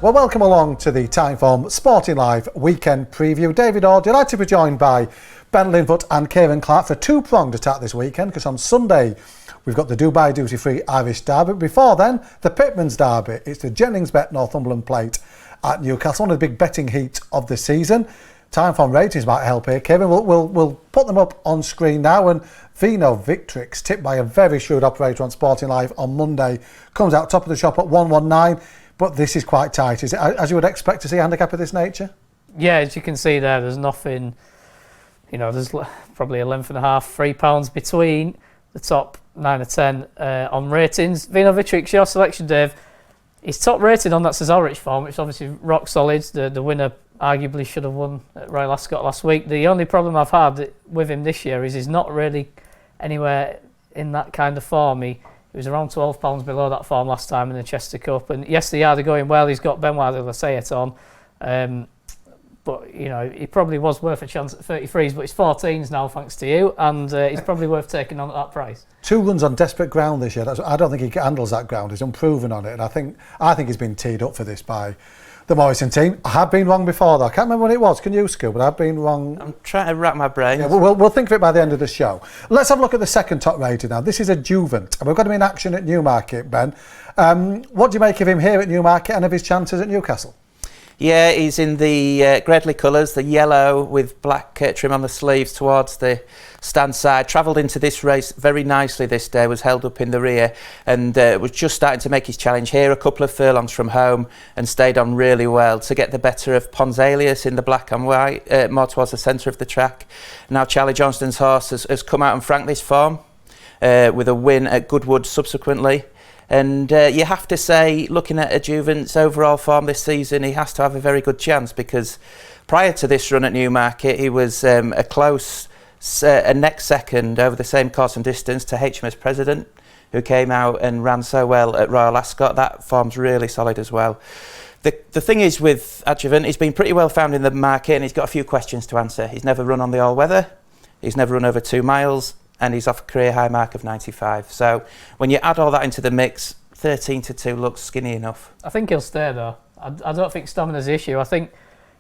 Well, welcome along to the Timeform Sporting Live weekend preview. David Orr, delighted to be joined by Ben Linfoot and Kieran Clark for a two-pronged attack this weekend, because on Sunday we've got the Dubai duty-free Irish Derby. Before then, the Pitmans Derby. It's the Jenningsbet Northumberland Plate at Newcastle, one of the big betting heats of the season. Timeform ratings might help here, Kieran. We'll put them up on screen now. And Vino Victrix, tipped by a very shrewd operator on Sporting Live on Monday, comes out top of the shop at 119. But this is quite tight. Is it, as you would expect to see a handicap of this nature? Yeah, as you can see there's nothing, there's probably a length and a half, £3 between the top 9 or 10 on ratings. Vino Victrix, your selection, Dave. He's top rated on that Cesarewitch form, which is obviously rock solid. The winner arguably should have won at Royal Ascot last week. The only problem I've had with him this year is he's not really anywhere in that kind of form. He was around £12 below that form last time in the Chester Cup. And yes, the yard are going well. He's got Benoit de la Sayet on. But, he probably was worth a chance at 33s, but he's 14s now, thanks to you. And he's probably worth taking on at that price. 2 runs on desperate ground this year. I don't think he handles that ground. He's unproven on it. And I think he's been teed up for this by the Morrison team. I have been wrong before, though. I can't remember when it was. Can you, Stu? But I've been wrong. I'm trying to wrap my brain. Yeah, we'll think of it by the end of the show. Let's have a look at the second top rated now. This is Adjuvant, and we've got him in action at Newmarket, Ben. What do you make of him here at Newmarket and of his chances at Newcastle? Yeah, he's in the Gredley colours, the yellow with black trim on the sleeves towards the stand side. Travelled into this race very nicely this day, was held up in the rear and was just starting to make his challenge here, a couple of furlongs from home, and stayed on really well to get the better of Ponsalius in the black and white, more towards the centre of the track. Now Charlie Johnston's horse has come out and franked this form with a win at Goodwood subsequently. And you have to say, looking at Adjuvant's overall form this season, he has to have a very good chance, because prior to this run at Newmarket, he was a close next second over the same course and distance to HMS President, who came out and ran so well at Royal Ascot. That form's really solid as well. The thing is with Adjuvant, he's been pretty well found in the market and he's got a few questions to answer. He's never run on the all-weather, he's never run over 2 miles, and he's off a career high mark of 95. So when you add all that into the mix, 13-2 looks skinny enough. I think he'll stay though. I don't think stamina's the issue. I think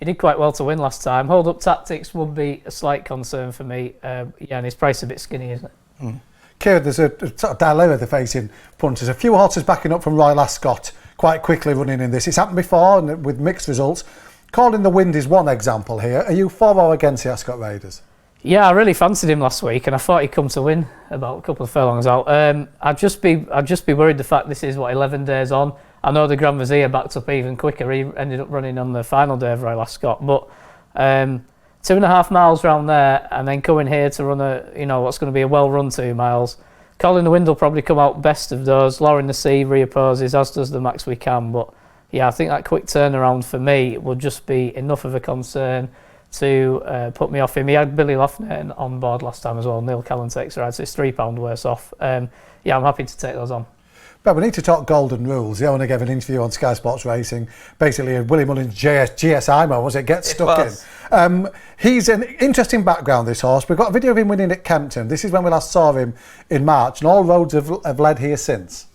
he did quite well to win last time. Hold up tactics would be a slight concern for me. And his price a bit skinny, isn't it? Mm. Kieran, there's a sort of dilemma they're facing punters. A few horses backing up from Royal Ascot quite quickly running in this. It's happened before and with mixed results. Calling the Wind is one example here. Are you for or against the Ascot Raiders? Yeah, I really fancied him last week, and I thought he'd come to win about a couple of furlongs out. I'd just be worried the fact this is 11 days on. I know the Grand Vizier backed up even quicker. He ended up running on the final day of Royal Ascot, but 2.5 miles round there, and then coming here to run what's going to be a well-run 2 miles. Calling the Wind will probably come out best of those. Law in the Sea reopposes, as does the Max We Can. But yeah, I think that quick turnaround for me will just be enough of a concern to put me off him. He had Billy Loughnane on board last time as well. Neil Callan takes a ride, so it's £3 worse off. I'm happy to take those on. But we need to talk golden rules. The owner gave an interview on Sky Sports Racing, basically Willie Mullins' GSI mode, was it? Get stuck in. He's an interesting background, this horse. We've got a video of him winning at Kempton. This is when we last saw him in March, and all roads have led here since.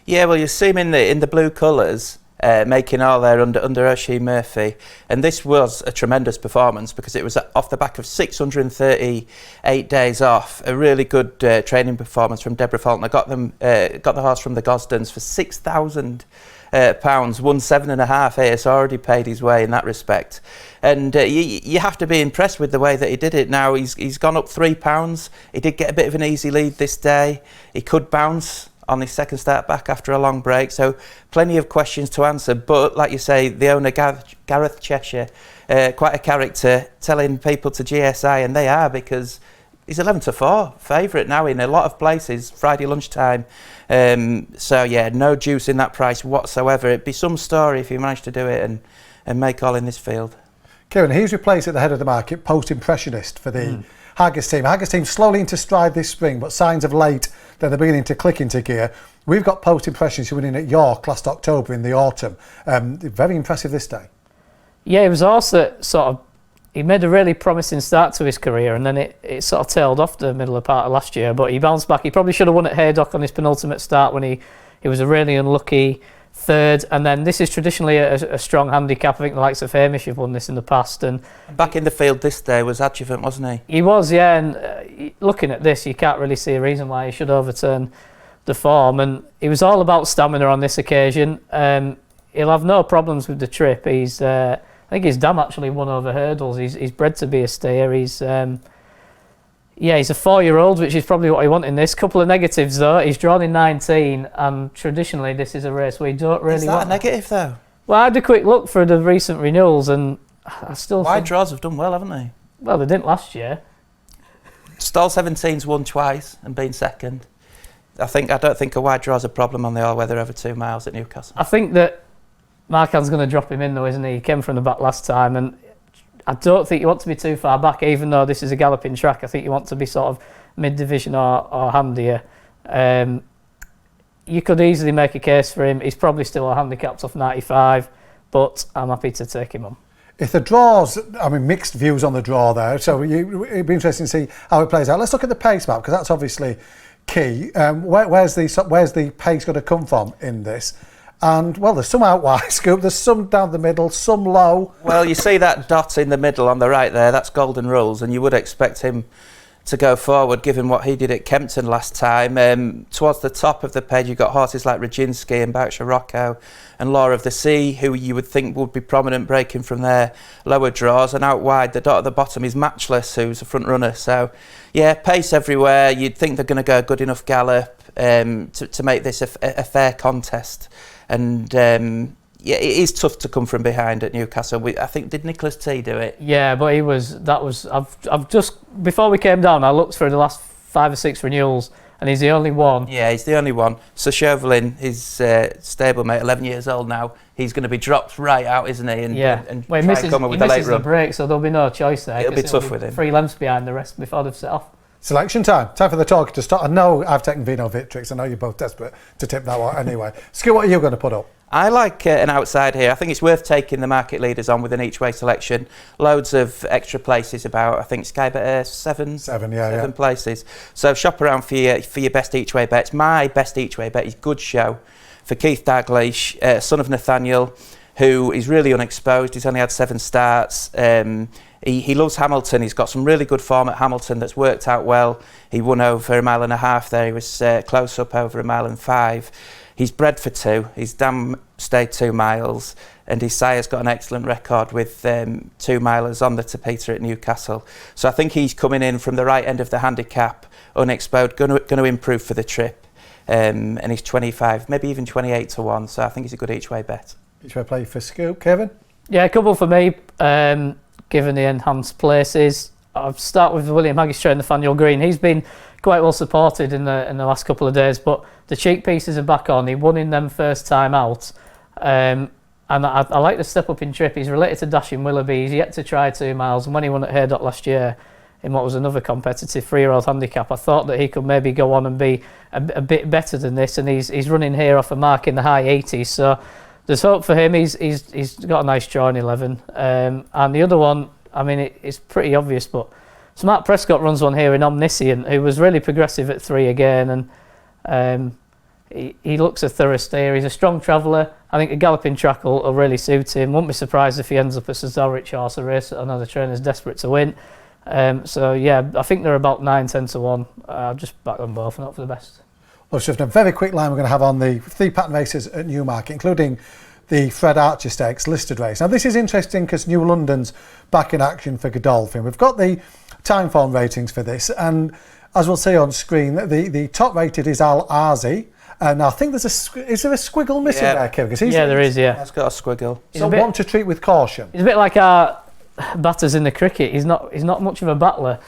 Yeah, well, you see him in the blue colours. Making all there under Oisin Murphy, and this was a tremendous performance because it was off the back of 638 days off. A really good training performance from Deborah Faulkner. Got the horse from the Gosdens for £6,000, won 7.5 here, so already paid his way in that respect. And you have to be impressed with the way that he did it. Now he's gone up £3. He did get a bit of an easy lead this day. He could bounce on his second start back after a long break, so plenty of questions to answer. But like you say, the owner Gareth Cheshire, quite a character, telling people to GSI, and they are, because he's 11-4 favourite now in a lot of places Friday lunchtime. So yeah, no juice in that price whatsoever. It'd be some story if you managed to do it and make all in this field. Kieran, he's replaced at the head of the market post-impressionist for the Haggis team. Haggis team slowly into stride this spring, but signs of late that they're beginning to click into gear. We've got post-impressionist winning at York last October in the autumn. Very impressive this day. Yeah, it was also he made a really promising start to his career, and then it sort of tailed off the middle of part of last year, but he bounced back. He probably should have won at Haydock on his penultimate start when he was a really unlucky third, and then this is traditionally a strong handicap. I think the likes of Hamish have won this in the past, and Back in the field this day was Adjuvant, wasn't he? he was, yeah. And looking at this, you can't really see a reason why he should overturn the form. And he was all about stamina on this occasion. He'll have no problems with the trip. I think his dam actually won over hurdles. He's bred to be a stayer. He's a 4-year-old, which is probably what you want in this. Couple of negatives though. He's drawn in 19, and traditionally this is a race we don't really Is that want. a negative though? Well, I had a quick look for the recent renewals, and I still Wide think, draws have done well, haven't they? well, they didn't last year. Stall 17's won twice and been second. I don't think a wide draw's a problem on the all-weather over 2 miles at Newcastle. I think that Marquand's going to drop him in though, isn't he? He came from the back last time, and I don't think you want to be too far back, even though this is a galloping track. I think you want to be sort of mid-division or handier. You could easily make a case for him. He's probably still handicapped off 95, but I'm happy to take him on. If the draws, I mean, mixed views on the draw there, so it'd be interesting to see how it plays out. Let's look at the pace map, because that's obviously key. Where's the pace going to come from in this? And, well, there's some out wide, Scoop, there's some down the middle, some low. Well, you see that dot in the middle on the right there, that's Golden Rules, and you would expect him to go forward given what he did at Kempton last time. Towards the top of the page you've got horses like Rajinsky and Berkshire Rocco and Law of the Sea, who you would think would be prominent breaking from their lower draws, and out wide the dot at the bottom is Matchless, who's a front runner. So yeah, pace everywhere. You'd think they're going to go a good enough gallop to make this a fair contest. And yeah, it is tough to come from behind at Newcastle. I think, did Nicholas T do it? Yeah, but I've just, before we came down, I looked through the last 5 or 6 renewals, and he's the only one. Yeah, he's the only one. So Chauvelin, his stablemate, 11 years old now, he's going to be dropped right out, isn't he? And, yeah. and Well, try and come up with the late run. break, so there'll be no choice there. It'll be tough with him. 3 lengths behind the rest before they've set off. Selection time for the talker to start. I know I've taken Vino Victrix. I know you're both desperate to tip that one anyway. Scoop, what are you going to put up? I like an outside here. I think it's worth taking the market leaders on with an each way selection. Loads of extra places about. I think Sky Bet seven places. So shop around for your best each way bets. My best each way bet is Good Show for Keith Dalglish, son of Nathaniel, who is really unexposed. He's only had 7 starts. He loves Hamilton. He's got some really good form at Hamilton that's worked out well. He won over 1.5 miles there. He was close up over 1.5 miles. He's bred for 2. His dam stayed 2 miles, and his sire's got an excellent record with 2 milers on the Tapeta at Newcastle. So I think he's coming in from the right end of the handicap, unexposed, going to improve for the trip. And he's 25, maybe even 28 to 1. So I think he's a good each way bet. Each way play for Scoop. Kevin? Yeah, a couple for me. Given the enhanced places, I'll start with William Haggistrade and Nathaniel Green. He's been quite well supported in the last couple of days, but the cheek pieces are back on. He won in them first time out, and I like the step up in trip. He's related to Dashing Willoughby. He's yet to try 2 miles, and when he won at Haydock last year in what was another competitive 3-year-old handicap, I thought that he could maybe go on and be a bit better than this, and he's running here off a mark in the high 80s, so there's hope for him. He's got a nice draw in 11. And the other one, I mean, it's pretty obvious, but Smart Prescott runs one here in Omniscient, who was really progressive at 3 again, and he looks a thorough steer. He's a strong traveller. I think a galloping track will really suit him. Won't be surprised if he ends up at Sir Zorich Horse, a race that another trainer's desperate to win. So yeah, I think they're about 9-10 to 1. I'll just back them both and hope for the best. Well, it's just a very quick line we're going to have on the 3 pattern races at Newmarket, including the Fred Archer Stakes listed race. Now, this is interesting because New London's back in action for Godolphin. We've got the time form ratings for this, and as we'll see on screen, the top rated is Al Arzi, and I think is there a squiggle missing there, Kevin? Yeah, there is, yeah. It's got a squiggle. So one to treat with caution. He's a bit like our batters in the cricket. He's not much of a battler.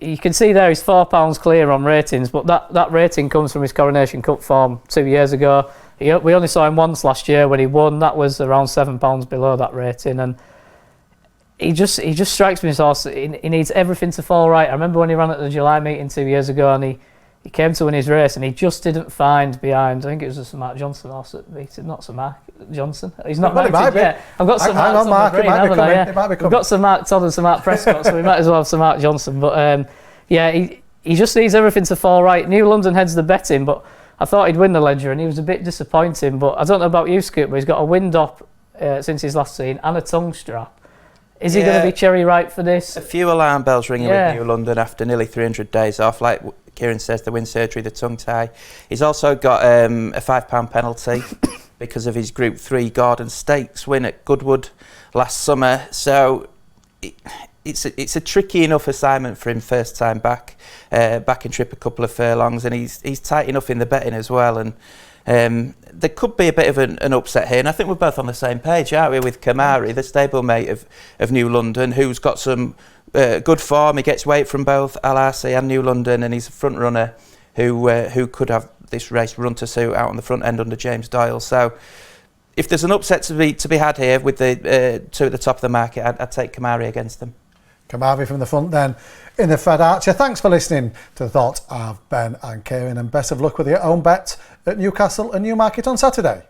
You can see there he's £4 clear on ratings, but that rating comes from his Coronation Cup form 2 years ago. We only saw him once last year when he won. That was around £7 below that rating, and he just strikes me as horse. He needs everything to fall right. I remember when he ran at the July meeting 2 years ago, and he came to win his race, and he just didn't find behind. I think it was a Sir Mark Johnson horse that beat him, not Sir Mark Johnson. He's not marked yet. I've got Sir Mark on the green, haven't I? Yeah. We've got Sir Mark Todd and Sir Mark Prescott, so we might as well have Sir Mark Johnson. But yeah, he just needs everything to fall right. New London heads the betting, but I thought he'd win the Ledger, and he was a bit disappointing. But I don't know about you, Scoop, but he's got a wind up since his last seen and a tongue strap. Is he going to be cherry ripe for this? A few alarm bells ringing with New London after nearly 300 days off. Like Kieran says, the wind surgery, the tongue tie. He's also got a £5 penalty because of his Group 3 Gordon Stakes win at Goodwood last summer. So it's a tricky enough assignment for him first time back in trip a couple of furlongs, and he's tight enough in the betting as well. And there could be a bit of an upset here, and I think we're both on the same page, aren't we, with Kamari, the stablemate of New London, who's got some good form. He gets weight from both LRC and New London, and he's a front runner who could have this race run to suit out on the front end under James Doyle. So if there's an upset to be had here with the two at the top of the market, I'd take Kamari against them. Kamari from the front then in the Fred Archer. Thanks for listening to the thoughts of Ben and Kieran, and best of luck with your own bet at Newcastle and Newmarket on Saturday.